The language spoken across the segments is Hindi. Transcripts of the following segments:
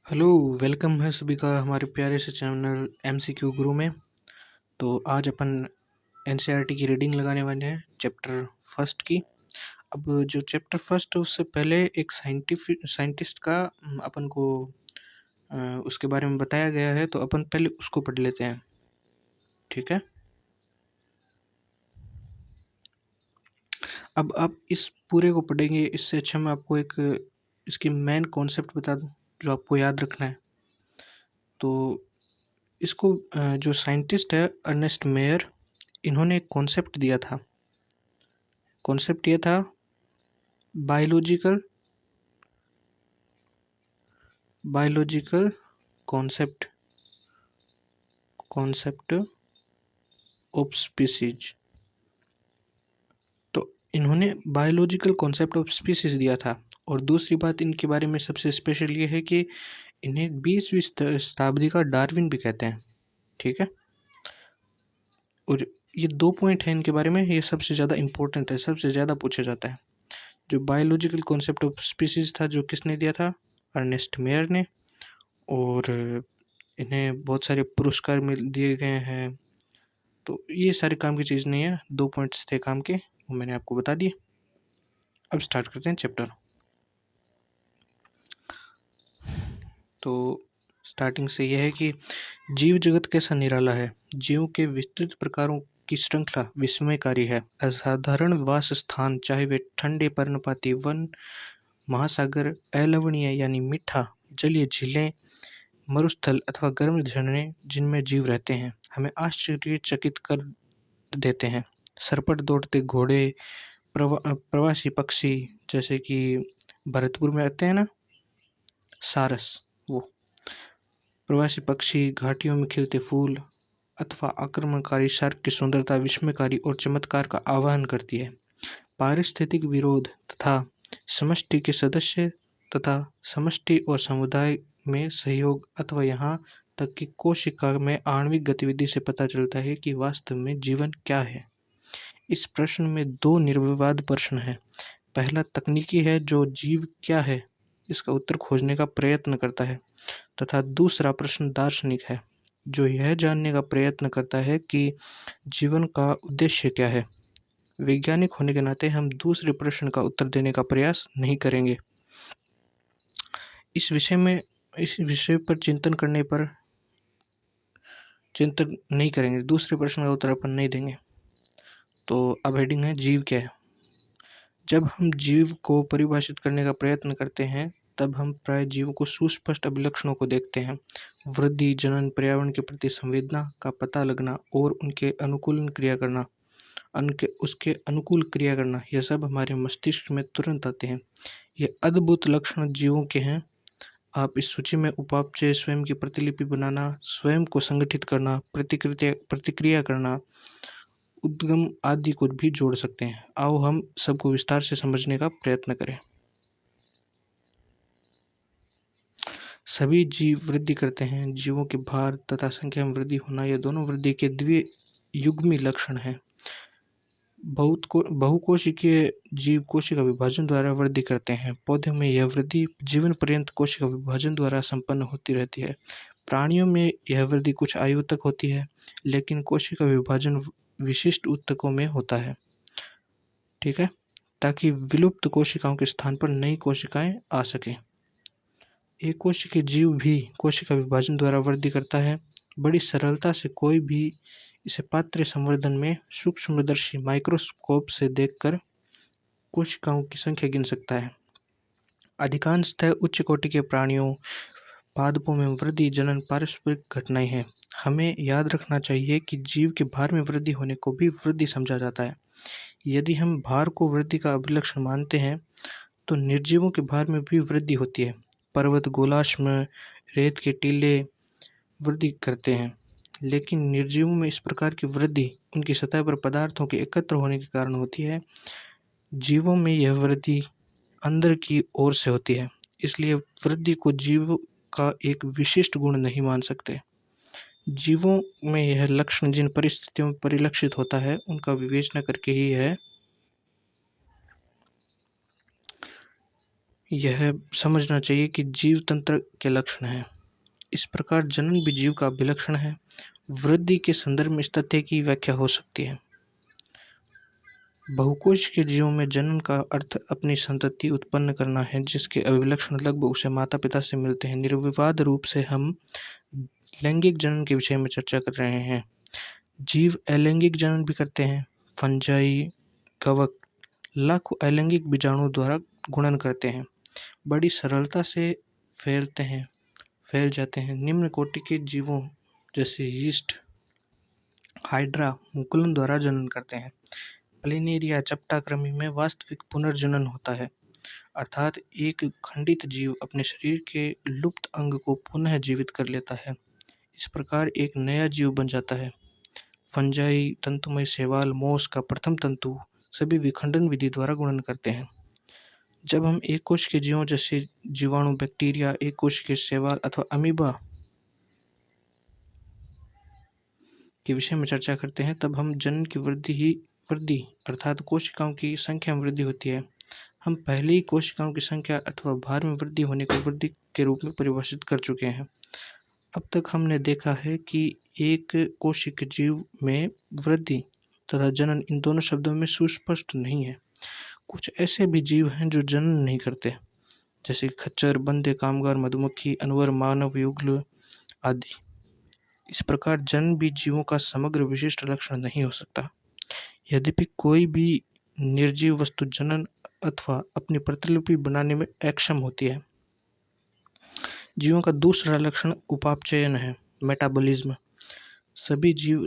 हेलो, वेलकम है सभी का हमारे प्यारे से चैनल एमसीक्यू गुरु में। तो आज अपन एनसीईआरटी की रीडिंग लगाने वाले हैं चैप्टर फर्स्ट की। अब जो चैप्टर फर्स्ट है उससे पहले एक साइंटिस्ट का अपन को अ, उसके बारे में बताया गया है, तो अपन पहले उसको पढ़ लेते हैं। ठीक है। अब आप इस पूरे को पढ़ेंगे, इससे अच्छा मैं आपको एक इसकी मेन कॉन्सेप्ट बता दूं जो आपको याद रखना है। तो इसको जो साइंटिस्ट है अर्नेस्ट मेयर, इन्होंने एक कॉन्सेप्ट दिया था। कॉन्सेप्ट ये था biological biological concept concept of species. तो इन्होंने बायोलॉजिकल कॉन्सेप्ट ऑफ स्पीसीज दिया था। और दूसरी बात इनके बारे में सबसे स्पेशल ये है कि इन्हें 20वीं शताब्दी का डार्विन भी कहते हैं। ठीक है। और ये दो पॉइंट है इनके बारे में, ये सबसे ज़्यादा इम्पोर्टेंट है, सबसे ज़्यादा पूछा जाता है। जो बायोलॉजिकल कॉन्सेप्ट ऑफ स्पीसीज था, जो किसने दिया था? अर्नेस्ट मेयर ने। और इन्हें बहुत सारे पुरस्कार मिल दिए गए हैं। तो ये सारे काम की चीज़ नहीं है, दो पॉइंट्स थे काम के, वो मैंने आपको बता दिए। अब स्टार्ट करते हैं चैप्टर। तो स्टार्टिंग से यह है कि जीव जगत कैसा निराला है। जीवों के विस्तृत प्रकारों की श्रृंखला विस्मयकारी है। असाधारण वास स्थान, चाहे वे ठंडे पर्णपाती वन, महासागर, अलवणीय यानी मीठा जलीय झीलें, मरुस्थल अथवा गर्म झरने, जिनमें जीव रहते हैं, हमें आश्चर्यचकित कर देते हैं। सरपट दौड़ते घोड़े, प्रवासी पक्षी, जैसे कि भरतपुर में रहते हैं ना सारस, वो प्रवासी पक्षी, घाटियों में खिलते फूल अथवा आक्रमणकारी शार्क की सुंदरता विस्मयकारी और चमत्कार का आवाहन करती है। पारिस्थितिक विरोध तथा समष्टि के सदस्य तथा समष्टि और समुदाय में सहयोग, अथवा यहाँ तक कि कोशिका में आणविक गतिविधि से पता चलता है कि वास्तव में जीवन क्या है। इस प्रश्न में दो निर्विवाद प्रश्न हैं। पहला तकनीकी है, जो जीव क्या है इसका उत्तर खोजने का प्रयत्न करता है, तथा दूसरा प्रश्न दार्शनिक है, जो यह जानने का प्रयत्न करता है कि जीवन का उद्देश्य क्या है। वैज्ञानिक होने के नाते हम दूसरे प्रश्न का उत्तर देने का प्रयास नहीं करेंगे। इस विषय पर चिंतन नहीं करेंगे, दूसरे प्रश्न का उत्तर अपन नहीं देंगे। तो अब हेडिंग है जीव क्या है। जब हम जीव को परिभाषित करने का प्रयत्न करते हैं, तब हम प्राय जीव को सुस्पष्ट अभिलक्षणों को देखते हैं। वृद्धि, जनन, पर्यावरण के प्रति संवेदना का पता लगना और उसके अनुकूल क्रिया करना, यह सब हमारे मस्तिष्क में तुरंत आते हैं। ये अद्भुत लक्षण जीवों के हैं। आप इस सूची में उपापचय, स्वयं की प्रतिलिपि बनाना, स्वयं को संगठित करना, प्रतिक्रिया करना, उद्गम आदि को भी जोड़ सकते हैं। आओ हम सबको विस्तार से समझने का प्रयत्न करें। सभी जीव वृद्धि करते हैं। जीवों के भार तथा संख्या में वृद्धि होना, यह दोनों वृद्धि के द्वियुग्मी लक्षण हैं। बहुकोशिकीय जीव कोशिका विभाजन द्वारा वृद्धि करते हैं। पौधों में यह वृद्धि जीवन पर्यंत कोशिका विभाजन द्वारा संपन्न होती रहती है। प्राणियों में यह वृद्धि कुछ आयु तक होती है, लेकिन कोशिका विभाजन विशिष्ट ऊतकों में होता है। ठीक है, ताकि विलुप्त कोशिकाओं के स्थान पर नई कोशिकाएं आ सकें। एक कोशिकीय जीव भी कोशिका विभाजन द्वारा वृद्धि करता है। बड़ी सरलता से कोई भी इसे पात्र संवर्धन में सूक्ष्मदर्शी माइक्रोस्कोप से देखकर कोशिकाओं की संख्या गिन सकता है। अधिकांशतः उच्च कोटि के प्राणियों, पादपों में वृद्धि, जनन पारस्परिक घटनाएं हैं। हमें याद रखना चाहिए कि जीव के भार में वृद्धि होने को भी वृद्धि समझा जाता है। यदि हम भार को वृद्धि का अभिलक्षण मानते हैं, तो निर्जीवों के भार में भी वृद्धि होती है। पर्वत, गोलाश्म, रेत के टीले वृद्धि करते हैं, लेकिन निर्जीवों में इस प्रकार की वृद्धि उनकी सतह पर पदार्थों के एकत्र होने के कारण होती है। जीवों में यह वृद्धि अंदर की ओर से होती है, इसलिए वृद्धि को जीव का एक विशिष्ट गुण नहीं मान सकते। जीवों में यह लक्षण जिन परिस्थितियों में परिलक्षित होता है, उनका विवेचना करके ही यह समझना चाहिए कि जीव तंत्र के लक्षण हैं। इस प्रकार जनन भी जीव का अभिलक्षण है। वृद्धि के संदर्भ में इस तथ्य की व्याख्या हो सकती है। बहुकोश के जीवों में जनन का अर्थ अपनी संतति उत्पन्न करना है, जिसके अभिलक्षण लगभग उसे माता पिता से मिलते हैं। निर्विवाद रूप से हम लैंगिक जनन के विषय में चर्चा कर रहे हैं। जीव अलैंगिक जनन भी करते हैं। फंजाई, कवक लाखों अलैंगिक बीजाणुओं द्वारा गुणन करते हैं, बड़ी सरलता से फैल जाते हैं। निम्न कोटि के जीवों जैसे यीस्ट, हाइड्रा मुकुलन द्वारा जनन करते हैं। प्लिनेरिया चपटाक्रमी में वास्तविक पुनर्जनन होता है, अर्थात एक खंडित जीव अपने शरीर के लुप्त अंग को पुनः जीवित कर लेता है। इस प्रकार एक नया जीव बन जाता है। फंजाई, तंतुमय शैवाल, मोस का प्रथम तंतु सभी विखंडन विधि द्वारा गुणन करते हैं। जब हम एक कोश के जीवों जैसे जीवाणु, बैक्टीरिया, एक कोश के शैवाल अथवा अमीबा के विषय में चर्चा करते हैं, तब हम जनन की वृद्धि अर्थात कोशिकाओं की संख्या में वृद्धि होती है। हम पहले ही कोशिकाओं की संख्या अथवा भार में वृद्धि होने को वृद्धि के रूप में परिभाषित कर चुके हैं। अब तक हमने देखा है कि एक कोशिक जीव में वृद्धि तथा जनन इन दोनों शब्दों में सुस्पष्ट नहीं है। कुछ ऐसे भी जीव हैं जो जनन नहीं करते, जैसे खच्चर, बंदे, कामगार, मधुमक्खी, अनवर, मानव युगल आदि। इस प्रकार जनन भी जीवों का समग्र विशिष्ट लक्षण नहीं हो सकता। यद्यपि कोई भी निर्जीव वस्तु जनन अथवा अपनी प्रतिलिपि बनाने में अक्षम होती है। जीवों का दूसरा लक्षण उपापचयन है, मेटाबॉलिज्म। सभी जीव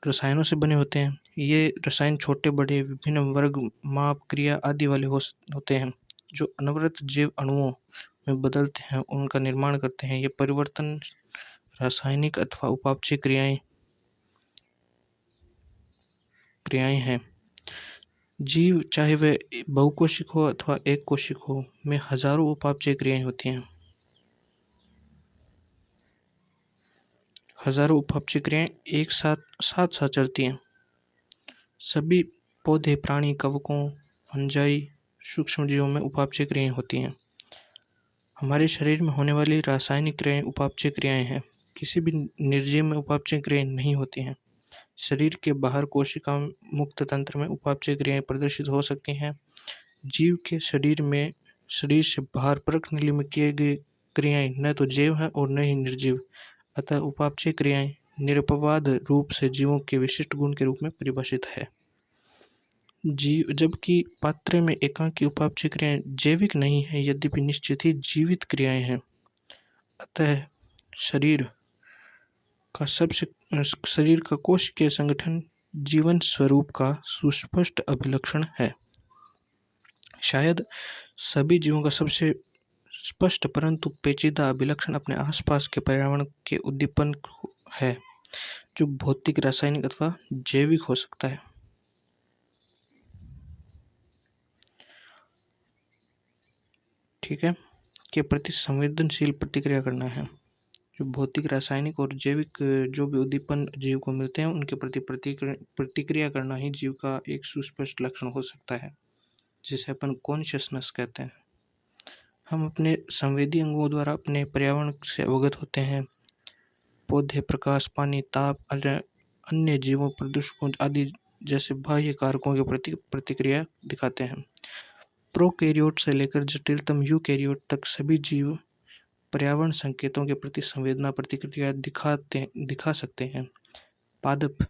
रसायनों से बने होते हैं। ये रसायन छोटे बड़े विभिन्न वर्ग, माप, क्रिया आदि वाले होते हैं, जो अनवरत जैव अणुओं में बदलते हैं, उनका निर्माण करते हैं। ये परिवर्तन रासायनिक अथवा उपापचय क्रियाएं हैं। जीव चाहे वह बहुकोशिक हो अथवा एक कोशिक हो, में हजारों उपापचय क्रियाएं होती हैं। हजारों उपापचय क्रियाएं एक साथ चलती हैं। सभी पौधे, प्राणी, कवकों, फंजाई, सूक्ष्म जीवों में उपापचय क्रियाएं होती हैं। हमारे शरीर में होने वाली रासायनिक क्रियाएं उपापचय क्रियाएं हैं। किसी भी निर्जीव में उपापचय क्रियाएं नहीं होती हैं। शरीर के बाहर कोशिका मुक्त तंत्र में उपापचय क्रियाएं प्रदर्शित हो सकती हैं। जीव के शरीर से बाहर परख नली में किए गए क्रियाएं न तो जैव हैं और न ही निर्जीव, अतः उपापचय क्रियाएं निरपवाद रूप से जीवों के विशिष्ट गुण के रूप में परिभाषित है। जीव जबकि पात्र में एकांकी उपापचय क्रियाएं जैविक नहीं है, यद्यपि निश्चित ही जीवित क्रियाएं हैं। अतः शरीर का कोशिकीय संगठन जीवन स्वरूप का सुस्पष्ट अभिलक्षण है। शायद सभी जीवों का सबसे स्पष्ट परंतु पेचीदा अभिलक्षण अपने आसपास के पर्यावरण के उद्दीपन है, जो भौतिक, रासायनिक अथवा जैविक हो सकता है। ठीक है, के प्रति संवेदनशील प्रतिक्रिया करना है। जो भौतिक, रासायनिक और जैविक जो भी उद्दीपन जीव को मिलते हैं, उनके प्रति प्रतिक्रिया करना ही जीव का एक सुस्पष्ट लक्षण हो सकता है, जिसे अपन कॉन्शियसनेस कहते हैं। हम अपने संवेदी अंगों द्वारा अपने पर्यावरण से अवगत होते हैं। पौधे प्रकाश, पानी, ताप, अन्य जीवों, प्रदूषकों आदि जैसे बाह्य कारकों के प्रति प्रतिक्रिया दिखाते हैं। प्रोकैरियोट से लेकर जटिलतम यूकैरियोट तक सभी जीव पर्यावरण संकेतों के प्रति संवेदना प्रतिक्रिया दिखा सकते हैं। पादप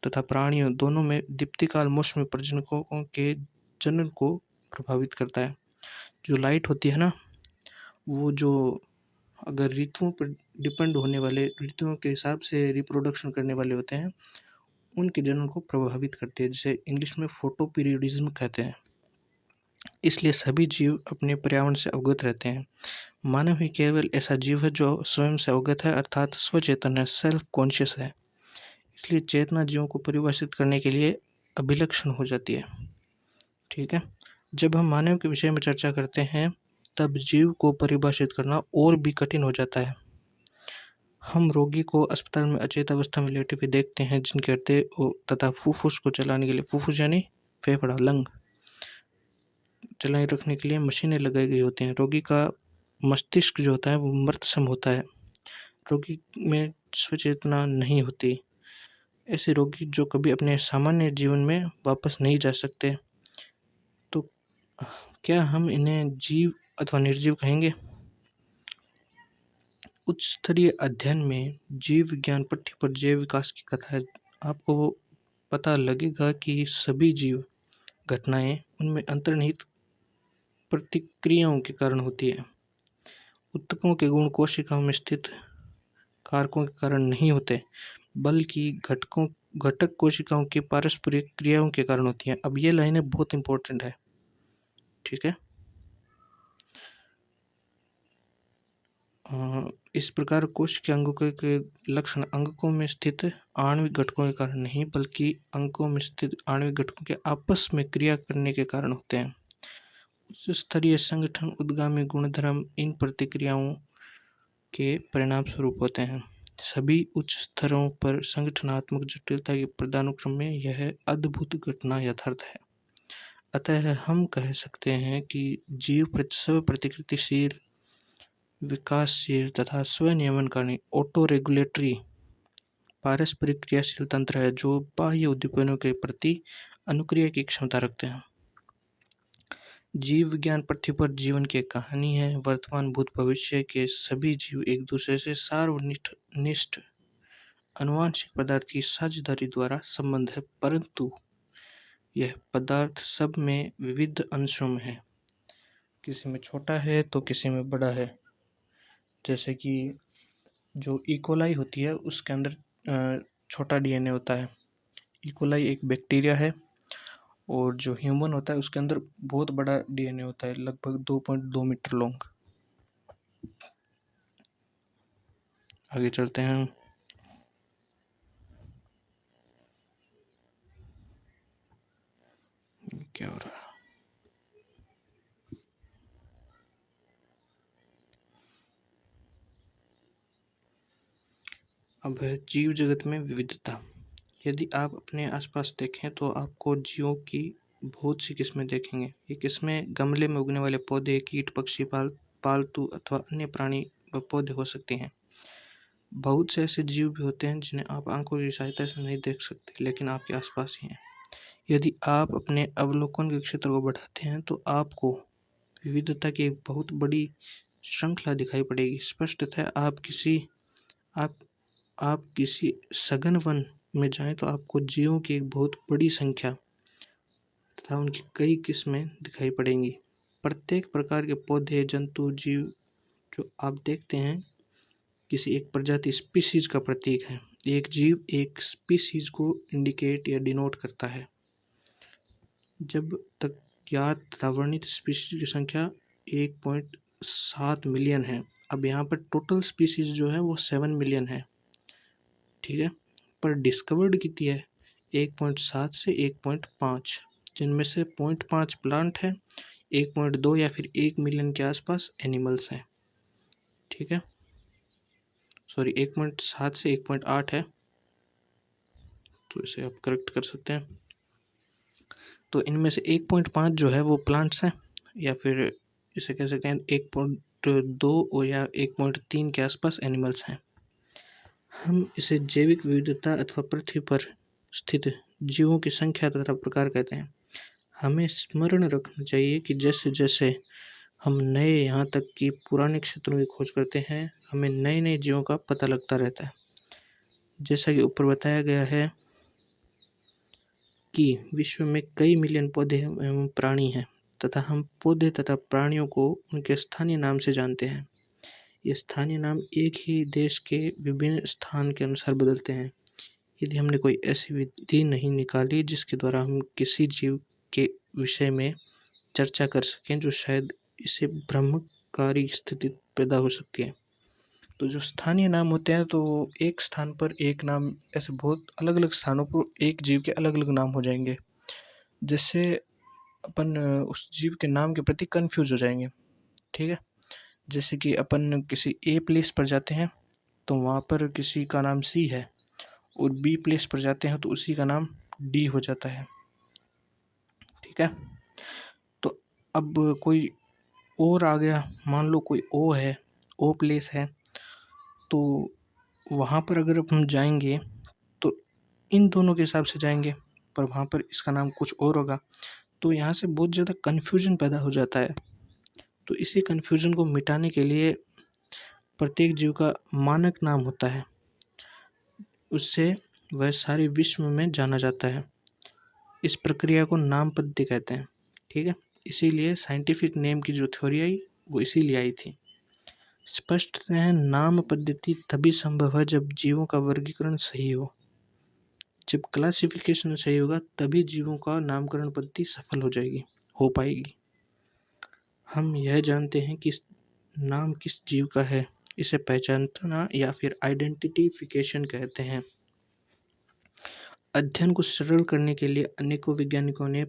तथा प्राणियों दोनों में दीप्तिकाल मौसमी प्रजनकों के जनन को प्रभावित करता है। जो लाइट होती है ना, वो जो अगर ऋतुओं पर डिपेंड होने वाले, ऋतुओं के हिसाब से रिप्रोडक्शन करने वाले होते हैं, उनके जनन को प्रभावित करती है, जिसे इंग्लिश में फोटो पीरियडिज्म कहते हैं। इसलिए सभी जीव अपने पर्यावरण से अवगत रहते हैं। मानव ही केवल ऐसा जीव है जो स्वयं से अवगत है, अर्थात स्वचेतन है, सेल्फ कॉन्शियस है। इसलिए चेतना जीवों को परिभाषित करने के लिए अभिलक्षण हो जाती है। ठीक है, जब हम मानव के विषय में चर्चा करते हैं, तब जीव को परिभाषित करना और भी कठिन हो जाता है। हम रोगी को अस्पताल में अचेत अवस्था में लेटे हुए देखते हैं, जिनके हृदय तथा फुफ्फुस को चलाने के लिए, फुफ्फुस यानी फेफड़ा, लंग, चलाए रखने के लिए मशीनें लगाई गई होती हैं। रोगी का मस्तिष्क जो होता है वो मृतसम होता है। रोगी में सचेतना नहीं होती। ऐसे रोगी जो कभी अपने सामान्य जीवन में वापस नहीं जा सकते। तो क्या हम इन्हें जीव अथवा निर्जीव कहेंगे? उच्च स्तरीय अध्ययन में जीव विज्ञान पाठ्य पर जैव विकास की कथा है। आपको पता लगेगा कि सभी जीव घटनाएं उनमें अंतर्निहित प्रतिक्रियाओं के कारण होती है। ऊतकों के गुण कोशिकाओं में स्थित कारकों के कारण नहीं होते, बल्कि घटक कोशिकाओं की पारस्परिक क्रियाओं के कारण होती हैं। अब ये लाइनें बहुत इंपॉर्टेंट है, ठीक है। इस प्रकार कोश के अंगों के लक्षण अंगकों में स्थित आणविक घटकों के कारण नहीं, बल्कि अंगों में स्थित आणविक घटकों के आपस में क्रिया करने के कारण होते हैं। उच्च स्तरीय संगठन उद्गामी गुणधर्म इन प्रतिक्रियाओं के परिणाम स्वरूप होते हैं। सभी उच्च स्तरों पर संगठनात्मक जटिलता के पदानुक्रम में यह अद्भुत घटना यथार्थ है। अतः हम कह सकते हैं कि जीव स्व प्रतिकृतिशील, विकासशील तथा स्वनियमनकारी ऑटो रेगुलेटरी पारस्परिक क्रियाशील तंत्र है, जो बाह्य उद्दीपनों के प्रति अनुक्रिया की क्षमता रखते हैं। जीव विज्ञान पृथ्वी पर जीवन की एक कहानी है। वर्तमान, भूत, भविष्य के सभी जीव एक दूसरे से सार्वनिष्ठ आनुवंशिक पदार्थ की साझेदारी द्वारा संबंध है, परंतु यह पदार्थ सब में विविध अंशों में है। किसी में छोटा है तो किसी में बड़ा है। जैसे कि जो इकोलाई होती है उसके अंदर छोटा डीएनए होता है। इकोलाई एक बैक्टीरिया है, और जो ह्यूमन होता है उसके अंदर बहुत बड़ा डीएनए होता है, लगभग 2.2 मीटर लॉन्ग। आगे चलते हैं। क्या हो रहा है? अब है जीव जगत में विविधता। यदि आप अपने आसपास देखें तो आपको जीवों की बहुत सी किस्में देखेंगे। ये किस्में गमले में उगने वाले पौधे, कीट, पक्षी, पालतू अथवा अन्य प्राणी व पौधे हो सकते हैं। बहुत से ऐसे जीव भी होते हैं जिन्हें आप आंखों की सहायता से नहीं देख सकते, लेकिन आपके आसपास ही हैं। यदि आप अपने अवलोकन के क्षेत्र को बढ़ाते हैं तो आपको विविधता की एक बहुत बड़ी श्रृंखला दिखाई पड़ेगी। स्पष्टतः आप किसी सघन वन में जाएं तो आपको जीवों की एक बहुत बड़ी संख्या तथा उनकी कई किस्में दिखाई पड़ेंगी। प्रत्येक प्रकार के पौधे, जंतु, जीव जो आप देखते हैं किसी एक प्रजाति स्पीशीज का प्रतीक है। एक जीव एक स्पीशीज को इंडिकेट या डिनोट करता है। जब तक ज्ञात तथा वर्णित स्पीशीज की संख्या 1.7 मिलियन है। अब यहाँ पर टोटल स्पीशीज जो है वो 7 मिलियन है, ठीक है। पर डिस्कवर्ड कितनी है? 1.7 से 1.5, जिनमें से 0.5 प्लांट है, 1.2 या फिर 1 मिलियन के आसपास एनिमल्स हैं, ठीक है। सॉरी, 1.7 से 1.8 है, तो इसे आप करेक्ट कर सकते हैं। तो इनमें से 1.5 जो है वो प्लांट्स हैं, या फिर इसे कह सकते हैं 1.2 और या 1.3 के आसपास एनिमल्स हैं। हम इसे जैविक विविधता अथवा पृथ्वी पर स्थित जीवों की संख्या तथा प्रकार कहते हैं। हमें स्मरण रखना चाहिए कि जैसे जैसे हम नए यहाँ तक कि पुराने क्षेत्रों की खोज करते हैं, हमें नए नए जीवों का पता लगता रहता है। जैसा कि ऊपर बताया गया है कि विश्व में कई मिलियन पौधे एवं प्राणी हैं, तथा हम पौधे तथा प्राणियों को उनके स्थानीय नाम से जानते हैं। ये स्थानीय नाम एक ही देश के विभिन्न स्थान के अनुसार बदलते हैं। यदि हमने कोई ऐसी विधि नहीं निकाली जिसके द्वारा हम किसी जीव के विषय में चर्चा कर सकें, जो शायद इसे भ्रमकारी स्थिति पैदा हो सकती है। तो जो स्थानीय नाम होते हैं, तो एक स्थान पर एक नाम, ऐसे बहुत अलग अलग स्थानों पर एक जीव के अलग अलग नाम हो जाएंगे, जिससे अपन उस जीव के नाम के प्रति कंफ्यूज हो जाएंगे, ठीक है। जैसे कि अपन किसी ए प्लेस पर जाते हैं तो वहाँ पर किसी का नाम सी है, और बी प्लेस पर जाते हैं तो उसी का नाम डी हो जाता है, ठीक है। तो अब कोई और आ गया, मान लो कोई ओ है, ओ प्लेस है, तो वहाँ पर अगर हम जाएंगे तो इन दोनों के हिसाब से जाएंगे, पर वहाँ पर इसका नाम कुछ और होगा, तो यहाँ से बहुत ज़्यादा कन्फ्यूजन पैदा हो जाता है। तो इसी कन्फ्यूजन को मिटाने के लिए प्रत्येक जीव का मानक नाम होता है, उससे वह सारे विश्व में जाना जाता है। इस प्रक्रिया को नाम पद्धति कहते हैं। ठीक है, इसीलिए साइंटिफिक नेम की जो थ्योरी आई वो इसीलिए आई थी। स्पष्ट है, नाम पद्धति तभी संभव है जब जीवों का वर्गीकरण सही हो। जब क्लासिफिकेशन सही होगा तभी जीवों का नामकरण पद्धति सफल हो पाएगी। हम यह जानते हैं कि नाम किस जीव का है, इसे पहचानना या फिर आइडेंटिफिकेशन कहते हैं। अध्ययन को सरल करने के लिए अनेकों वैज्ञानिकों ने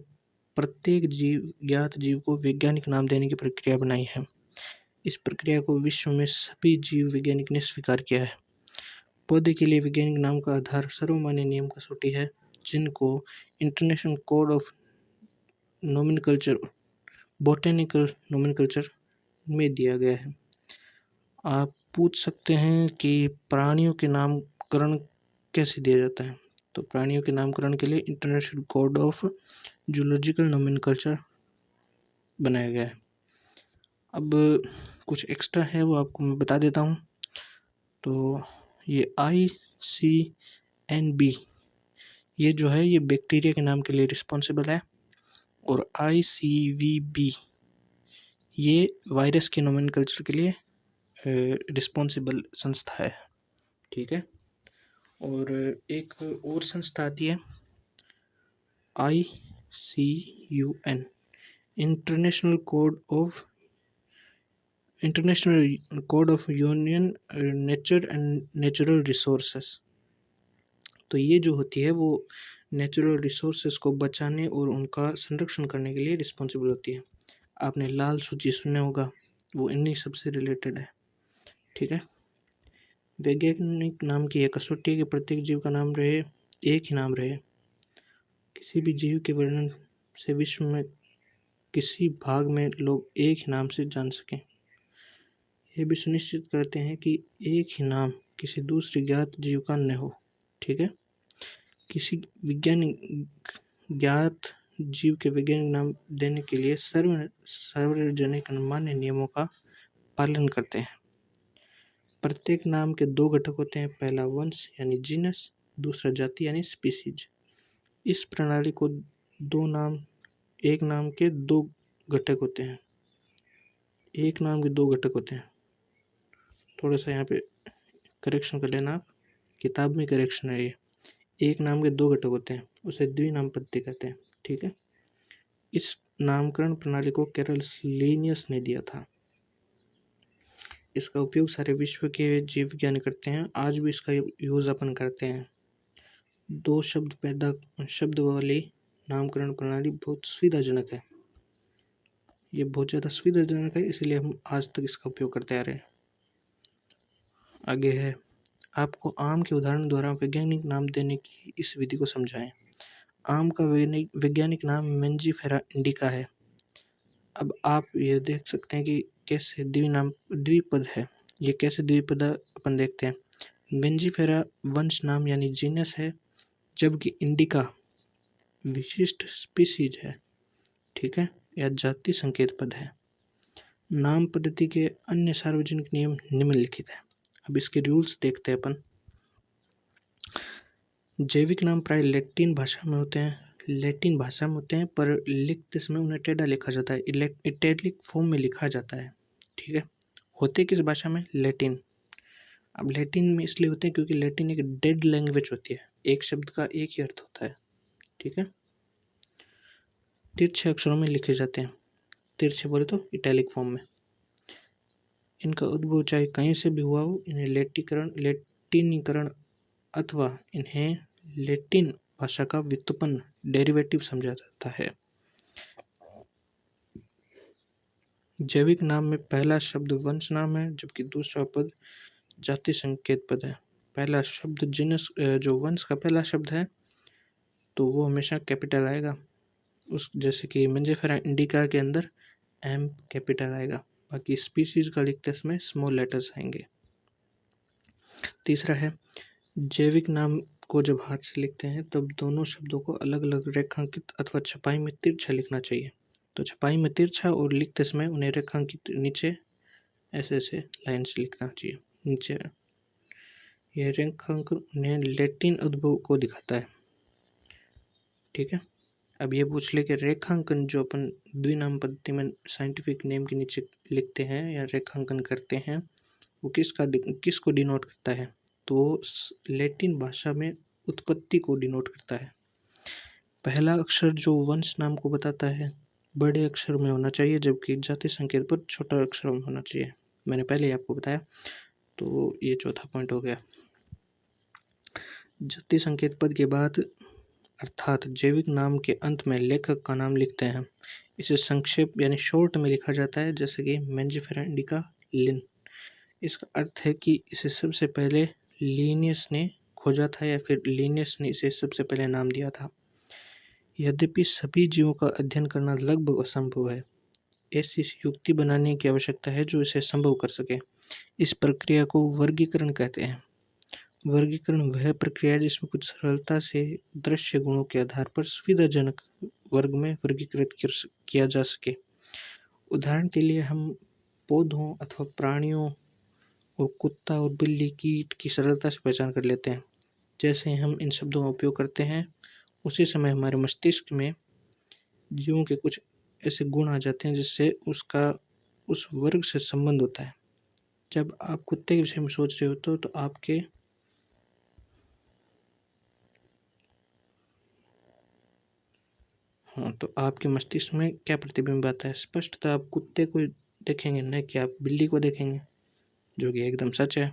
प्रत्येक ज्ञात जीव को वैज्ञानिक नाम देने की प्रक्रिया बनाई है। इस प्रक्रिया को विश्व में सभी जीव वैज्ञानिक ने स्वीकार किया है। पौधे के लिए वैज्ञानिक नाम का आधार सर्वमान्य नियम कसौटी है, जिनको international code of nomenclature botanical nomenclature में दिया गया है। आप पूछ सकते हैं कि प्राणियों के नामकरण कैसे दिया जाता है, तो प्राणियों के नामकरण के लिए international code of zoological nomenclature बनाया गया है। अब कुछ एक्स्ट्रा है वो आपको मैं बता देता हूँ। तो ये ICNB ये जो है ये बैक्टीरिया के नाम के लिए रिस्पॉन्सिबल है, और ICVB ये वायरस के नोमेनक्लेचर के लिए रिस्पॉन्सिबल संस्था है। ठीक है, और एक और संस्था आती है ICUN international code of union nature and natural resources. तो ये जो होती है वो नेचुरल रिसोर्सेस को बचाने और उनका संरक्षण करने के लिए रिस्पॉन्सिबल होती है। आपने लाल सूची सुना होगा, वो इन्हीं सबसे रिलेटेड है। ठीक है, वैज्ञानिक नाम की एक कसौटी है कि प्रत्येक जीव का नाम रहे, एक ही नाम रहे। किसी भी जीव के वर्णन से विश्व में किसी भाग में लोग एक ही नाम से जान सकें। यह भी सुनिश्चित करते हैं कि एक ही नाम किसी दूसरे ज्ञात जीव का न हो। ठीक है, किसी वैज्ञानिक ज्ञात जीव के वैज्ञानिक नाम देने के लिए सार्वजनिक मान्य नियमों का पालन करते हैं। प्रत्येक नाम के दो घटक होते हैं, पहला वंश यानी जीनस, दूसरा जाति यानी स्पीसीज। इस प्रणाली को एक नाम के दो घटक होते हैं। एक नाम के दो घटक होते हैं, थोड़ा सा यहाँ पे करेक्शन कर लेना आप, किताब में करेक्शन है ये। एक नाम के दो घटक होते हैं, उसे द्विनाम पद्धति कहते हैं। ठीक है, इस नामकरण प्रणाली को कैरल्स लिनियस ने दिया था। इसका उपयोग सारे विश्व के जीव विज्ञानी करते हैं, आज भी इसका यूज अपन करते हैं। दो शब्द वाली नामकरण प्रणाली बहुत सुविधाजनक है, ये बहुत ज़्यादा सुविधाजनक है, इसलिए हम आज तक इसका उपयोग करते आ रहे हैं। आगे है, आपको आम के उदाहरण द्वारा वैज्ञानिक नाम देने की इस विधि को समझाएं। आम का वैज्ञानिक नाम मेंजीफेरा इंडिका है। अब आप ये देख सकते हैं कि कैसे द्विपद है, ये कैसे द्विपद अपन देखते हैं। मेंजीफेरा वंश नाम यानी जीनस है, जबकि इंडिका विशिष्ट स्पीसीज है। ठीक है, यह जाति संकेत पद है। नाम पद्धति के अन्य सार्वजनिक नियम निम्नलिखित है। अब इसके रूल्स देखते हैं अपन। जैविक नाम प्राय लैटिन भाषा में होते हैं, पर लिखते समय उन्हें टेढ़ा लिखा जाता है, इटैलिक फॉर्म में लिखा जाता है। ठीक है, होते किस भाषा में? लैटिन। अब लैटिन में इसलिए होते हैं क्योंकि लैटिन एक डेड लैंग्वेज होती है, एक शब्द का एक ही अर्थ होता है। ठीक है, तिरछे अक्षरों में लिखे जाते हैं, तिरछे बोले तो इटैलिक फॉर्म में। इनका उद्भव चाहे कहीं से भी हुआ हो, इन्हें लैटिनीकरण अथवा इन्हें लैटिन भाषा का व्युत्पन्न डेरिवेटिव समझा जाता है। जैविक नाम में पहला शब्द वंश नाम है, जबकि दूसरा पद जाति संकेत पद है। पहला शब्द जीनस, जो वंश का पहला शब्द है तो वो हमेशा कैपिटल आएगा, उस जैसे कि मेंजीफेरा इंडिका के अंदर एम कैपिटल आएगा, बाकी स्पीशीज का लिखते समय स्मॉल लेटर्स आएंगे। तीसरा है, जैविक नाम को जब हाथ से लिखते हैं तब दोनों शब्दों को अलग अलग रेखांकित अथवा छपाई में तिरछा लिखना चाहिए। तो छपाई में तिरछा और लिखते समय उन्हें रेखांकित नीचे ऐसे ऐसे लाइन से लिखना चाहिए नीचे। यह रेखांकन उन्हें लैटिन उद्भव को दिखाता है। ठीक है, अब ये पूछ ले कि रेखांकन जो अपन द्विनाम पद्धति में साइंटिफिक नेम के नीचे लिखते हैं या रेखांकन करते हैं वो किसको डिनोट करता है, तो लैटिन भाषा में उत्पत्ति को डिनोट करता है। पहला अक्षर जो वंश नाम को बताता है बड़े अक्षर में होना चाहिए, जबकि जाति संकेत पर छोटा अक्षर में होना चाहिए। मैंने पहले ही आपको बताया, तो ये चौथा पॉइंट हो गया। जाति संकेत पद के बाद अर्थात जैविक नाम के अंत में लेखक का नाम लिखते हैं। इसे संक्षेप यानी शॉर्ट में लिखा जाता है, जैसे कि मैंजिफेरा इंडिका लिन। इसका अर्थ है कि इसे सबसे पहले लिनियस ने खोजा था या फिर लिनियस ने इसे सबसे पहले नाम दिया था। यद्यपि सभी जीवों का अध्ययन करना लगभग असंभव है, ऐसी युक्ति बनाने की आवश्यकता है जो इसे संभव कर सके। इस प्रक्रिया को वर्गीकरण कहते हैं। वर्गीकरण वह प्रक्रिया है जिसमें कुछ सरलता से दृश्य गुणों के आधार पर सुविधाजनक वर्ग में वर्गीकृत किया जा सके। उदाहरण के लिए हम पौधों अथवा प्राणियों और कुत्ता और बिल्ली कीट की सरलता से पहचान कर लेते हैं। जैसे हम इन शब्दों का उपयोग करते हैं उसी समय हमारे मस्तिष्क में जीवों के कुछ ऐसे गुण आ जाते हैं जिससे उसका उस वर्ग से संबंध होता है। जब आप कुत्ते के विषय में सोच रहे हो तो आपके तो आपके मस्तिष्क में क्या प्रतिबिंब आता है? स्पष्टतः आप कुत्ते को देखेंगे, न कि आप बिल्ली को देखेंगे, जो कि एकदम सच है।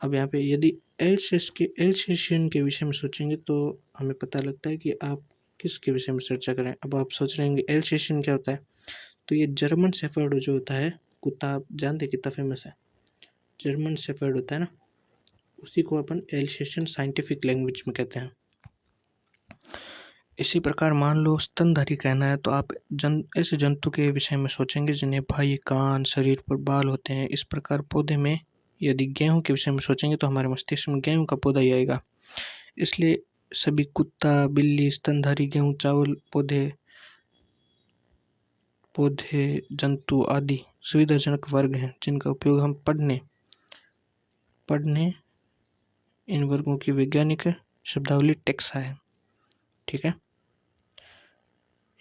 अब यहाँ पे यदि एल्सेशियन के विषय में सोचेंगे तो हमें पता लगता है कि आप किसके विषय में चर्चा करें। अब आप सोच रहे हैं एल्सेशियन क्या होता है, तो ये जर्मन शेफर्ड जो होता है कुत्ता, आप जानते कितना फेमस है, जर्मन शेफर्ड होता है ना, उसी को अपन एल्सेशियन साइंटिफिक लैंग्वेज में कहते हैं। इसी प्रकार मान लो स्तनधारी कहना है तो आप ऐसे जंतु के विषय में सोचेंगे जिन्हें बाह्य कान, शरीर पर बाल होते हैं। इस प्रकार पौधे में यदि गेहूं के विषय में सोचेंगे तो हमारे मस्तिष्क में गेहूं का पौधा ही आएगा। इसलिए सभी कुत्ता, बिल्ली, स्तनधारी, गेहूं, चावल, पौधे जंतु आदि सुविधाजनक वर्ग हैं जिनका उपयोग हम पढ़ने इन वर्गों की वैज्ञानिक शब्दावली टेक्सा है। ठीक है,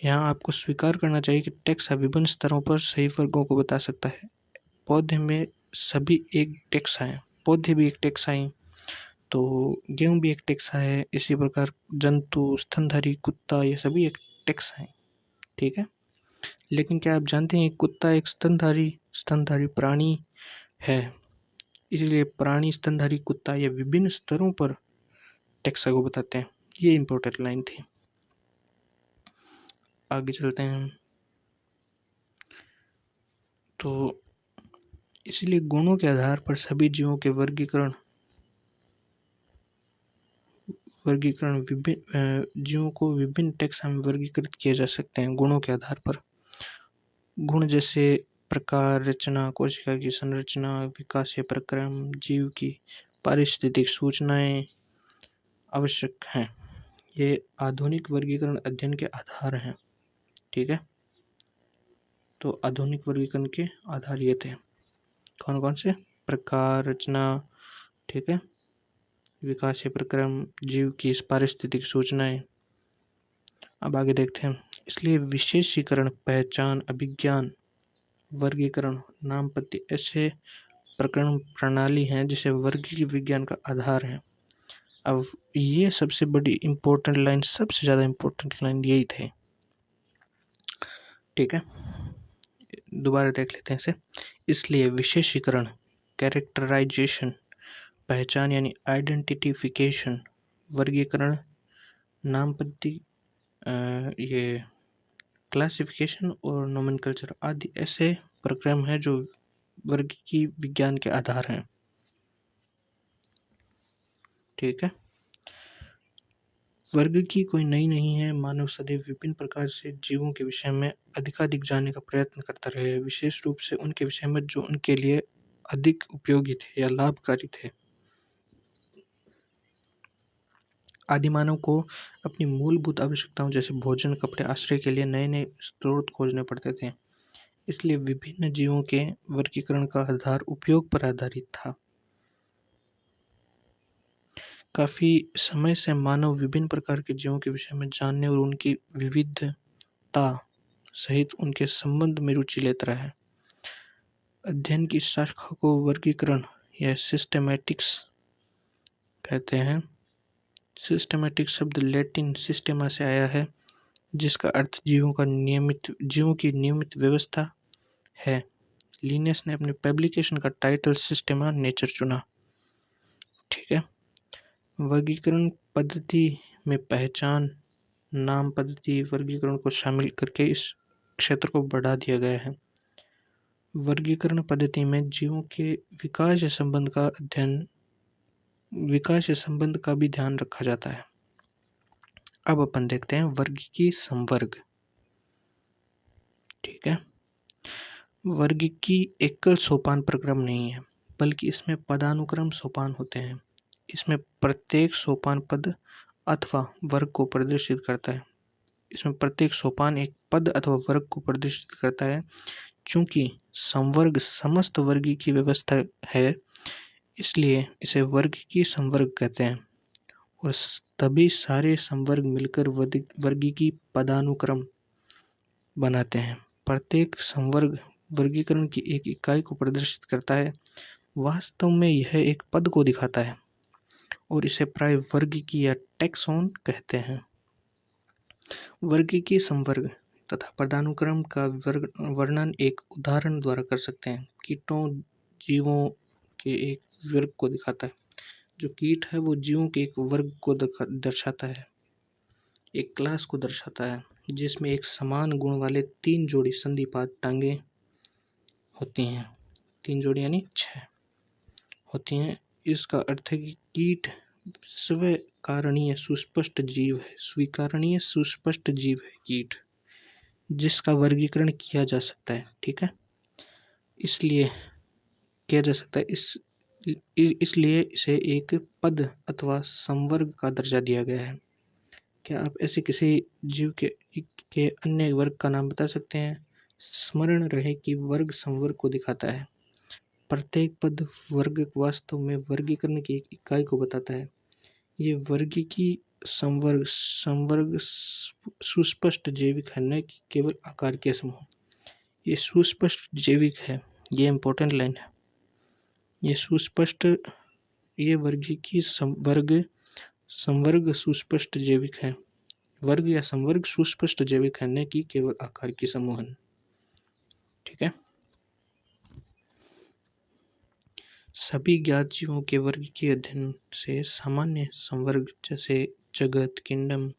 यहाँ आपको स्वीकार करना चाहिए कि टेक्सा विभिन्न स्तरों पर सही वर्गों को बता सकता है। पौधे में सभी एक टेक्सा है, पौधे भी एक टेक्सा हैं, तो गेहूं भी एक टेक्सा है। इसी प्रकार जंतु, स्तनधारी, कुत्ता, ये सभी एक टेक्सा हैं। ठीक है, लेकिन क्या आप जानते हैं कुत्ता एक स्तनधारी प्राणी है, इसलिए प्राणी, स्तनधारी, कुत्ता ये विभिन्न स्तरों पर टेक्सा को बताते हैं। ये इंपॉर्टेंट लाइन थी। आगे चलते हैं। तो इसलिए गुणों के आधार पर सभी जीवों के वर्गीकरण विभिन्न जीवों को विभिन्न टैक्सा में वर्गीकृत किए जा सकते हैं गुणों के आधार पर। गुण जैसे प्रकार, रचना, कोशिका की संरचना, विकासीय प्रक्रम, जीव की पारिस्थितिक सूचनाएं आवश्यक हैं। ये आधुनिक वर्गीकरण अध्ययन के आधार हैं। ठीक है, तो आधुनिक वर्गीकरण के आधार ये थे, कौन कौन से? प्रकार, रचना, ठीक है, विकासीय प्रक्रम, जीव की पारिस्थितिक सूचनाएं। अब आगे देखते हैं। इसलिए विशेषीकरण, पहचान, अभिज्ञान, वर्गीकरण, नामपत्ति ऐसे प्रकरण प्रणाली हैं जिसे वर्गीय विज्ञान का आधार है। अब ये सबसे बड़ी इम्पोर्टेंट लाइन, सबसे ज़्यादा इम्पोर्टेंट लाइन यही थे। ठीक है, दोबारा देख लेते हैं इसे। इसलिए विशेषीकरण, कैरेक्टराइजेशन, पहचान यानी आइडेंटिफिकेशन, वर्गीकरण, नामपत्ति, ये क्लासिफिकेशन और नोमेनक्लेचर आदि ऐसे प्रक्रम हैं जो वर्गीय विज्ञान के आधार हैं। ठीक है, वर्ग की कोई नई नहीं है, मानव सदैव विभिन्न प्रकार से जीवों के विषय में अधिकाधिक जानने का प्रयत्न करता रहे है, विशेष रूप से उनके विषय में जो उनके लिए अधिक उपयोगी थे या लाभकारी थे। आदिमानव को अपनी मूलभूत आवश्यकताओं जैसे भोजन, कपड़े, आश्रय के लिए नए-नए स्रोत खोजने पड़ते थे। इसलिए विभिन्न जीवों के वर्गीकरण का आधार उपयोग पर आधारित था। काफ़ी समय से मानव विभिन्न प्रकार के जीवों के विषय में जानने और उनकी विविधता सहित उनके संबंध में रुचि लेता रहा है। अध्ययन की शाखा को वर्गीकरण या सिस्टेमैटिक्स कहते हैं। सिस्टेमैटिक शब्द लैटिन सिस्टेमा से आया है, जिसका अर्थ जीवों की नियमित व्यवस्था है। लिनियस ने अपने पब्लिकेशन का टाइटल सिस्टेमा नेचर चुना। ठीक है। वर्गीकरण पद्धति में पहचान, नाम पद्धति, वर्गीकरण को शामिल करके इस क्षेत्र को बढ़ा दिया गया है। वर्गीकरण पद्धति में जीवों के विकास या संबंध का भी ध्यान रखा जाता है। अब अपन देखते हैं वर्गीकी संवर्ग। ठीक है। वर्गीकी एकल सोपान प्रक्रम नहीं है, बल्कि इसमें पदानुक्रम सोपान होते हैं। इसमें प्रत्येक सोपान पद अथवा वर्ग को प्रदर्शित करता है। इसमें प्रत्येक सोपान एक पद अथवा वर्ग को प्रदर्शित करता है। चूंकि संवर्ग समस्त वर्गी की व्यवस्था है, इसलिए इसे वर्ग की संवर्ग कहते हैं और तभी सारे संवर्ग मिलकर वर्गीकी पदानुक्रम बनाते हैं। प्रत्येक संवर्ग वर्गीकरण की एक इकाई को प्रदर्शित करता है। वास्तव में यह एक पद को दिखाता है और इसे प्राय वर्गीकी या टैक्सोन कहते हैं। वर्गीकी संवर्ग तथा पदानुक्रम का वर्णन एक उदाहरण द्वारा कर सकते हैं। कीटों जीवों के एक वर्ग को दिखाता है। जो कीट है वो जीवों के एक वर्ग को दर्शाता है, एक क्लास को दर्शाता है, जिसमें एक समान गुण वाले 3 जोड़ी संधिपाद टांगे होती हैं। 3 जोड़ी यानी 6 होती हैं। इसका अर्थ है कि कीट स्वीकारणीय सुस्पष्ट जीव है। स्वीकारणीय सुस्पष्ट जीव है कीट, जिसका वर्गीकरण किया जा सकता है। ठीक है। इसलिए किया जा सकता है इसलिए इसे एक पद अथवा संवर्ग का दर्जा दिया गया है। क्या आप ऐसे किसी जीव के अन्य वर्ग का नाम बता सकते हैं? स्मरण रहे कि वर्ग संवर्ग को दिखाता है। प्रत्येक पद वर्ग वास्तव में वर्गीकरण की एक इकाई को बताता है। ये वर्गीकी संवर्ग सुस्पष्ट जैविक है, न कि केवल आकार के समूह। ये सुस्पष्ट जैविक है, ये इम्पोर्टेंट लाइन है। ये वर्गीकी संवर्ग सुस्पष्ट जैविक है। वर्ग या संवर्ग सुस्पष्ट जैविक है, न कि केवल आकार की समूहन। ठीक है। सभी ज्ञात जीवों के वर्ग के अध्ययन से सामान्य संवर्ग जैसे जगत, किंगडम,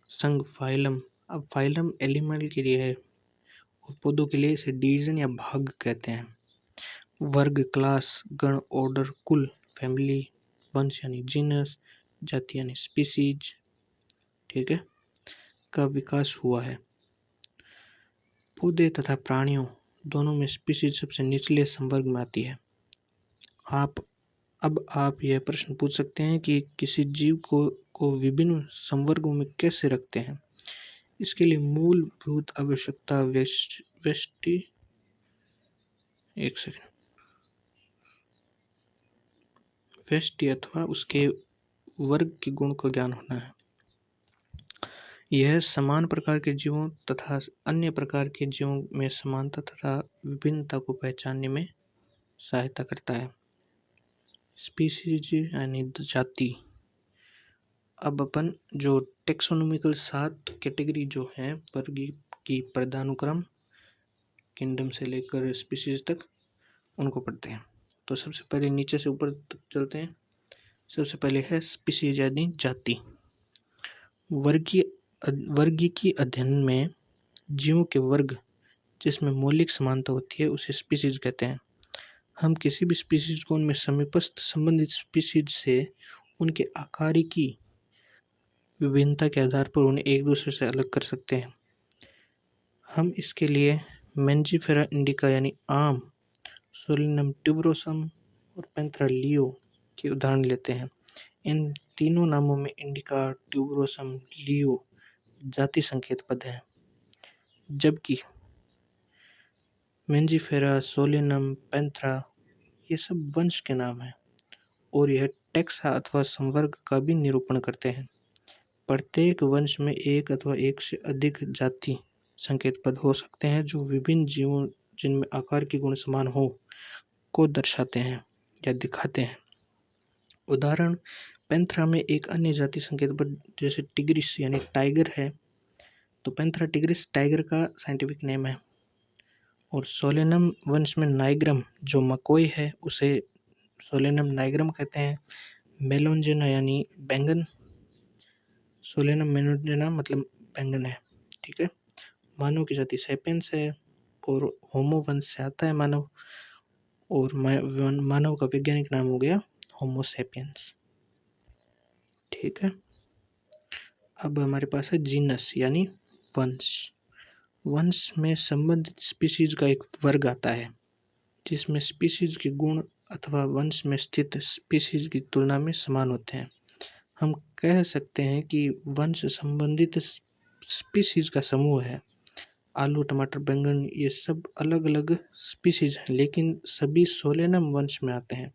संघ, फाइलम। अब फाइलम एनिमल के लिए है और पौधों के लिए इसे डिवीजन या भाग कहते हैं। वर्ग, क्लास, गण, ऑर्डर, कुल, फैमिली, वंश यानी जीनस, जाति यानी स्पीसीज, ठीक है, का विकास हुआ है। पौधे तथा प्राणियों दोनों में स्पीसीज सबसे निचले संवर्ग में आती है। अब आप यह प्रश्न पूछ सकते हैं कि किसी जीव को विभिन्न संवर्गों में कैसे रखते हैं। इसके लिए मूलभूत आवश्यकता व्यष्टि अथवा उसके वर्ग के गुण का ज्ञान होना है। यह समान प्रकार के जीवों तथा अन्य प्रकार के जीवों में समानता तथा विभिन्नता को पहचानने में सहायता करता है। स्पीसीज यानी जाति। अब अपन जो टेक्सोनोमिकल 7 कैटेगरी जो हैं वर्ग की पदानुक्रम किंगडम से लेकर स्पीसीज तक, उनको पढ़ते हैं। तो सबसे पहले नीचे से ऊपर तक चलते हैं। सबसे पहले है स्पीसीज यानी जाति। वर्गीकी अध्ययन में जीवों के वर्ग जिसमें मौलिक समानता होती है उसे स्पीसीज कहते हैं। हम किसी भी स्पीसीज को उनमें समीपस्थ संबंधित स्पीसीज से उनके आकारिकी विभिन्नता के आधार पर उन्हें एक दूसरे से अलग कर सकते हैं। हम इसके लिए मेंजिफेरा इंडिका यानी आम, सोलिनम ट्यूबरोसम और पैंथेरा लियो के उदाहरण लेते हैं। इन तीनों नामों में इंडिका, ट्यूबरोसम, लियो जाति संकेत पद हैं, जबकि मेंजिफेरा, सोलिनम, पैंथेरा ये सब वंश के नाम हैं और यह टैक्सा अथवा संवर्ग का भी निरूपण करते हैं। प्रत्येक वंश में एक अथवा एक से अधिक जाति संकेत पद हो सकते हैं जो विभिन्न जीवों जिनमें आकार के गुण समान हो को दर्शाते हैं या दिखाते हैं। उदाहरण, पैंथेरा में एक अन्य जाति संकेत पद जैसे टिग्रिस यानी टाइगर है, तो पैंथेरा टिग्रिस टाइगर का साइंटिफिक नेम है। और सोलेनम वंश में नाइग्रम जो मकोई है उसे सोलेनम नाइग्रम कहते हैं। मेलोंजेना यानी बैंगन, सोलेनम मेलोंजेना मतलब बैंगन है, ठीक है। मानव की जाति सैपियंस है और होमो वंश से आता है मानव, और मानव का वैज्ञानिक नाम हो गया होमो सैपियंस, ठीक है। अब हमारे पास है जीनस यानी वंश। वंश में संबंधित स्पीशीज का एक वर्ग आता है जिसमें स्पीशीज के गुण अथवा वंश में स्थित स्पीशीज की तुलना में समान होते हैं। हम कह सकते हैं कि वंश संबंधित स्पीशीज का समूह है। आलू, टमाटर, बैंगन ये सब अलग अलग स्पीशीज हैं लेकिन सभी सोलेनम वंश में आते हैं।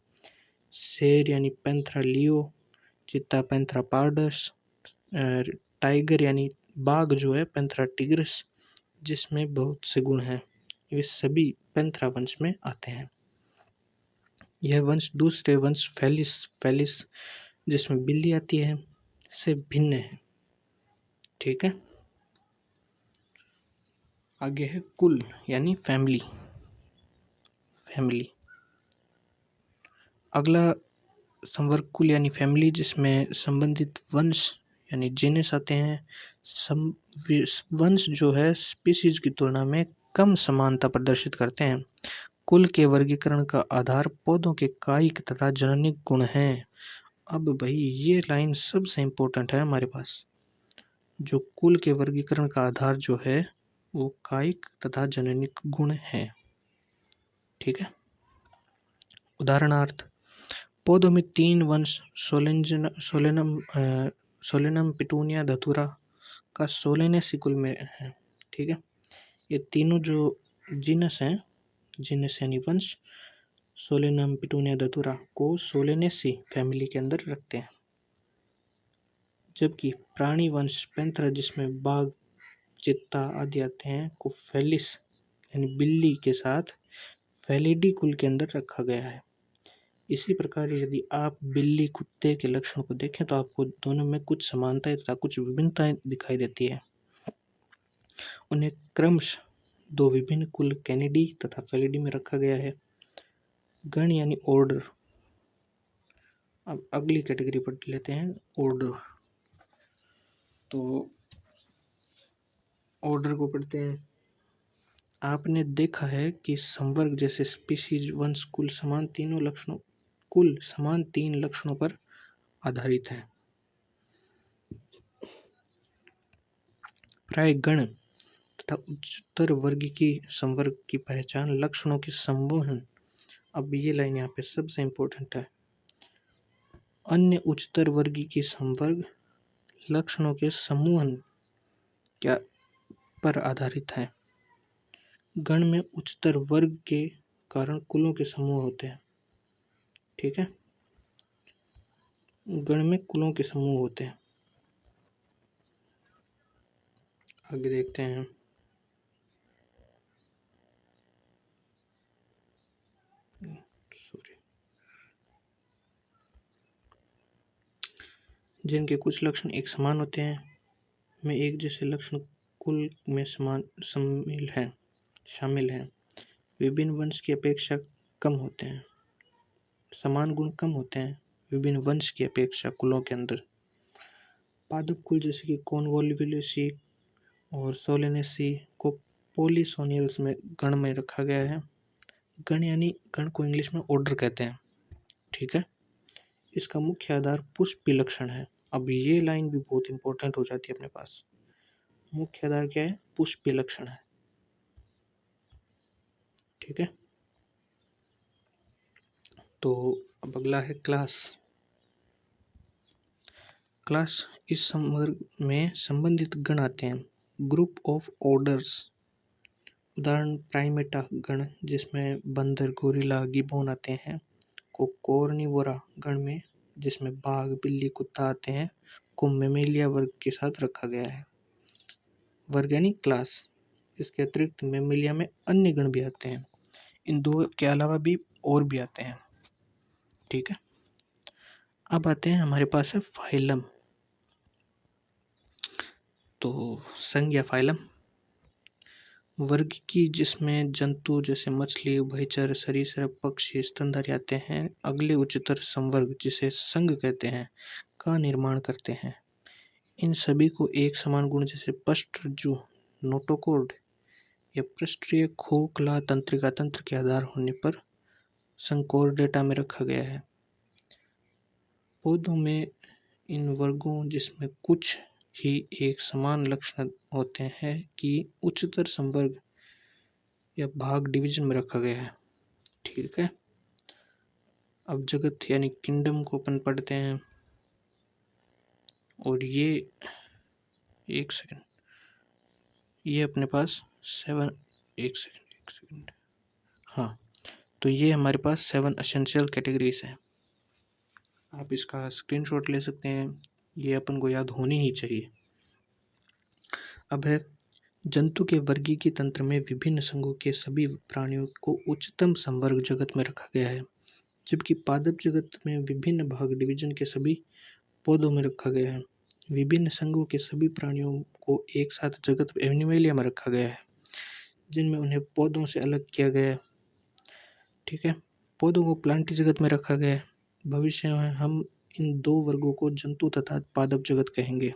शेर यानी पैंथेरा लियो, चीता पैंथेरा पार्डस, टाइगर यानी बाघ जो है पैंथेरा टिग्रिस जिसमें बहुत से गुण हैं, ये सभी पैंथेरा वंश में आते हैं। यह वंश दूसरे वंश फेलिस जिसमें बिल्ली आती है से भिन्न है, ठीक है। आगे है कुल यानी फैमिली। अगला संवर्ग कुल यानी फैमिली जिसमें संबंधित वंश यानी जीनस आते हैं। वंश जो है स्पीशीज की तुलना में कम समानता प्रदर्शित करते हैं। कुल के वर्गीकरण का आधार पौधों के कायिक तथा जननिक गुण हैं। अब भाई ये लाइन सबसे इम्पोर्टेंट है हमारे पास, जो कुल के वर्गीकरण का आधार जो है वो कायिक तथा जननिक गुण है, ठीक है। उदाहरणार्थ, पौधों में 3 वंश सोलेनम, पिटूनिया, धतूरा का सोलेनेसी कुल में है, ठीक है। ये तीनों जो जीनस हैं, जीनस यानी वंश, सोलेनम, पिटूनिया, धतूरा को सोलेनेसी फैमिली के अंदर रखते हैं। जबकि प्राणी वंश पैंथेरा जिसमें बाघ, चीता आदि आते हैं को फेलिस यानी बिल्ली के साथ फेलिडी कुल के अंदर रखा गया है। इसी प्रकार यदि आप बिल्ली, कुत्ते के लक्षण को देखें तो आपको दोनों में कुछ समानताएं तथा कुछ विभिन्नताएं दिखाई देती है। उन्हें क्रमशः 2 विभिन्न कुल कैनिडी तथा फेलिडी में रखा गया है। गण यानी ऑर्डर। अब अगली कैटेगरी पढ़ लेते हैं, ऑर्डर। तो ऑर्डर को पढ़ते हैं। आपने देखा है कि संवर्ग जैसे स्पीशीज, वंश, कुल समान 3 लक्षणों पर आधारित है। प्राय गण तथा उच्चतर वर्ग की संवर्ग की पहचान लक्षणों के समूहन। अब ये लाइन यहाँ पे सबसे इम्पोर्टेंट है। अन्य उच्चतर वर्ग की संवर्ग लक्षणों के समूहन क्या पर आधारित है। गण में उच्चतर वर्ग के कारण कुलों के समूह होते हैं, ठीक है। गण में कुलों के समूह होते हैं। आगे देखते हैं। जिनके कुछ लक्षण एक समान होते हैं, में एक जैसे लक्षण कुल में शामिल हैं। विभिन्न वंश की अपेक्षा कम होते हैं। समान गुण कम होते हैं विभिन्न वंश की अपेक्षा कुलों के अंदर। पादप कुल जैसे कि कॉनवोल्वुलेसी और सोलेनेसी को पॉलीसोनियल्स में गण में रखा गया है। गण यानी गण को इंग्लिश में ऑर्डर कहते हैं, ठीक है। इसका मुख्य आधार पुष्पी लक्षण है। अब ये लाइन भी बहुत इंपॉर्टेंट हो जाती है अपने पास। मुख्य आधार क्या है? पुष्पीय लक्षण है। ठीक है, तो अब अगला है क्लास। क्लास इस संवर्ग में संबंधित गण आते हैं। ग्रुप ऑफ ऑर्डर्स, उदाहरण प्राइमेटा गण जिसमें बंदर, गोरिल्ला, गिबोन आते हैं। को कॉर्निवोरा गण में जिसमें बाघ, बिल्ली, कुत्ता आते हैं, को मेमेलिया वर्ग के साथ रखा गया है। वर्ग यानी क्लास। इसके अतिरिक्त मेमेलिया में अन्य गण भी आते हैं। इन दो के अलावा भी और भी आते हैं। ठीक है, अब आते हैं हमारे पास है फाइलम। तो संघ या फाइलम वर्ग की जिसमें जंतु जैसे मछली, उभयचर, सरीसृप, पक्षी, स्तनधारी आते हैं। अगले उच्चतर संवर्ग जिसे संघ कहते हैं का निर्माण करते हैं। इन सभी को एक समान गुण जैसे पष्टरज्जु, नोटोकॉर्ड या पृष्ठीय खोखला तंत्रिका तंत्र के आधार होने पर संकॉर्डेटा में रखा गया है। पौधों में इन वर्गों जिसमें कुछ ही एक समान लक्षण होते हैं कि उच्चतर संवर्ग या भाग डिवीजन में रखा गया है। ठीक है, अब जगत यानी किंगडम को अपन पढ़ते हैं। और ये एक सेकंड, ये अपने पास एक सेकंड, हाँ, तो ये हमारे पास 7 एसेंशियल कैटेगरीज हैं। आप इसका स्क्रीनशॉट ले सकते हैं, ये अपन को याद होनी ही चाहिए। अब है जंतु के वर्गीय तंत्र में विभिन्न संघों के सभी प्राणियों को उच्चतम संवर्ग जगत में रखा गया है, जबकि पादप जगत में विभिन्न भाग डिवीजन के सभी पौधों में रखा गया है। विभिन्न संघों के सभी प्राणियों को एक साथ जगत एनिमलिया में रखा गया है, जिनमें उन्हें पौधों से अलग किया गया है। ठीक है, पौधों को प्लांटी जगत में रखा गया है। भविष्य में हम इन दो वर्गों को जंतु तथा पादप जगत कहेंगे।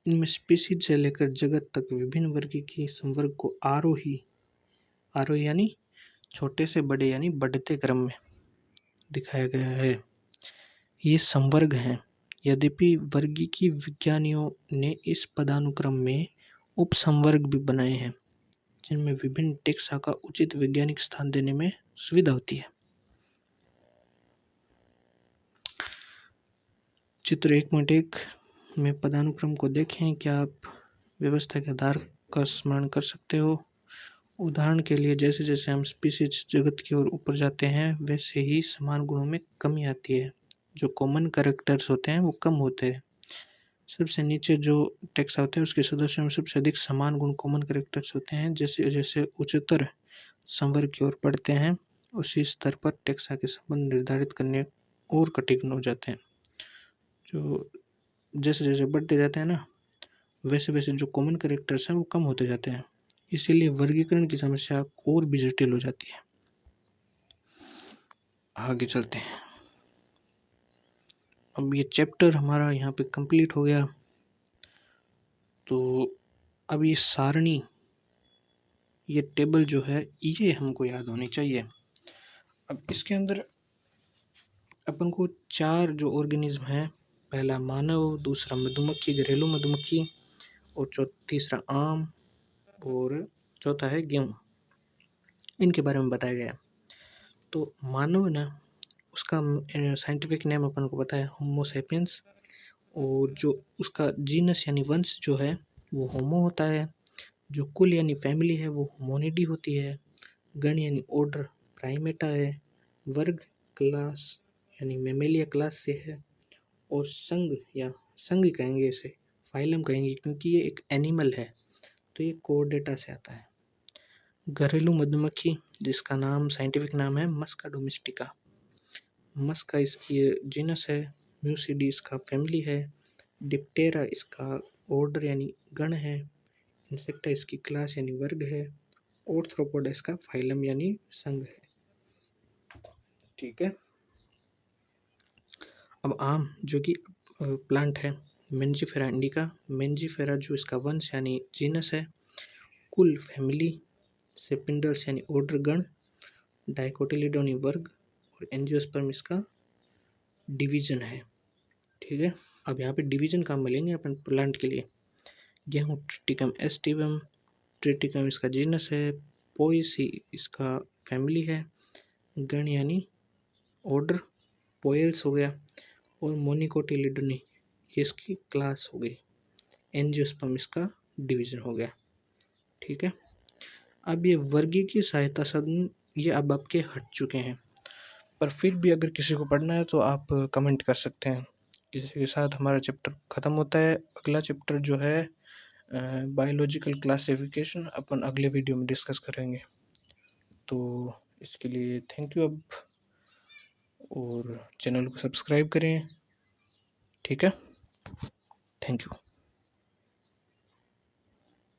इनमें स्पीशीज से लेकर जगत तक विभिन्न वर्ग की संवर्ग को आरोही यानी छोटे से बड़े यानी बढ़ते क्रम में दिखाया गया है। ये संवर्ग हैं। यद्यपि वर्गीकी विज्ञानियों ने इस पदानुक्रम में उपसंवर्ग भी बनाए हैं, जिनमें विभिन्न टेक्सा का उचित वैज्ञानिक स्थान देने में सुविधा होती है। चित्र 1.1 में पदानुक्रम को देखें। क्या आप व्यवस्था के आधार का स्मरण कर सकते हो? उदाहरण के लिए जैसे जैसे हम स्पीशीज जगत की ओर ऊपर जाते हैं, वैसे ही समान गुणों में कमी आती है। जो कॉमन कैरेक्टर्स होते हैं वो कम होते हैं। सबसे नीचे जो टेक्सा होते हैं उसके सदस्यों में सबसे अधिक समान गुण कॉमन कैरेक्टर्स होते हैं। जैसे जैसे उच्चतर संवर्ग की ओर बढ़ते हैं, उसी स्तर पर टेक्सा के संबंध निर्धारित करने और कठिन हो जाते हैं। जो जैसे जैसे बढ़ते जाते हैं ना, वैसे वैसे जो कॉमन कैरेक्टर्स हैं वो कम होते जाते हैं। इसीलिए वर्गीकरण की समस्या और भी जटिल हो जाती है। आगे चलते हैं। अब ये चैप्टर हमारा यहाँ पे कंप्लीट हो गया। तो अब ये सारणी, ये टेबल जो है ये हमको याद होनी चाहिए। अब इसके अंदर अपन को 4 जो ऑर्गेनिज्म हैं, पहला मानव, दूसरा मधुमक्खी, घरेलू मधुमक्खी, और तीसरा आम, और चौथा है गेहूँ, इनके बारे में बताया गया। तो मानव ना, उसका साइंटिफिक नेम अपन को पता है होमो सैपियंस, और जो उसका जीनस यानी वंश जो है वो होमो होता है। जो कुल यानी फैमिली है वो होमोनिडी होती है। गण यानी ऑर्डर प्राइमेटा है। वर्ग क्लास यानी मेमेलिया क्लास से है। और संघ या संघ कहेंगे, इसे फाइलम कहेंगे क्योंकि ये एक एनिमल है, तो ये कोर्डेटा से आता है। घरेलू मधुमक्खी जिसका नाम साइंटिफिक नाम है मस्का डोमेस्टिका, मस्का इसकी जीनस है। म्यूसिडी इसका फैमिली है। डिप्टेरा इसका ऑर्डर यानी गण है। इंसेक्टा इसकी क्लास यानी वर्ग है। ऑर्थ्रोपोडा इसका फाइलम यानी संघ है। ठीक है, अब आम जो कि प्लांट है, मेंजिफेरा इंडिका, मेंजिफेरा जो इसका वंश यानी जीनस है। कुल फैमिली, सेपिंडल्स यानी ऑर्डर गण, डाइकोटिलिडोनी वर्ग, और एंजियोस्पर्म इसका डिवीजन है। ठीक है। अब यहाँ पे डिवीजन काम में लेंगे अपन प्लांट के लिए। गेहूँ ट्रिटिकम एस्टिवम, ट्रिटिकम इसका जीनस है, पोएसी इसका फैमिली है, गण यानी ऑर्डर, पोएल्स हो गया, और मोनिकोटिलिडोनी ये इसकी क्लास हो गई, एंजियोस्पर्म इसका डिवीजन हो गया। ठीक है। अब ये वर्गीय सहायता साधन ये अब आपके हट चुके हैं, पर फिर भी अगर किसी को पढ़ना है तो आप कमेंट कर सकते हैं। इसी के साथ हमारा चैप्टर ख़त्म होता है। अगला चैप्टर जो है बायोलॉजिकल क्लासिफिकेशन अपन अगले वीडियो में डिस्कस करेंगे। तो इसके लिए थैंक यू अब, और चैनल को सब्सक्राइब करें। ठीक है, थैंक यू।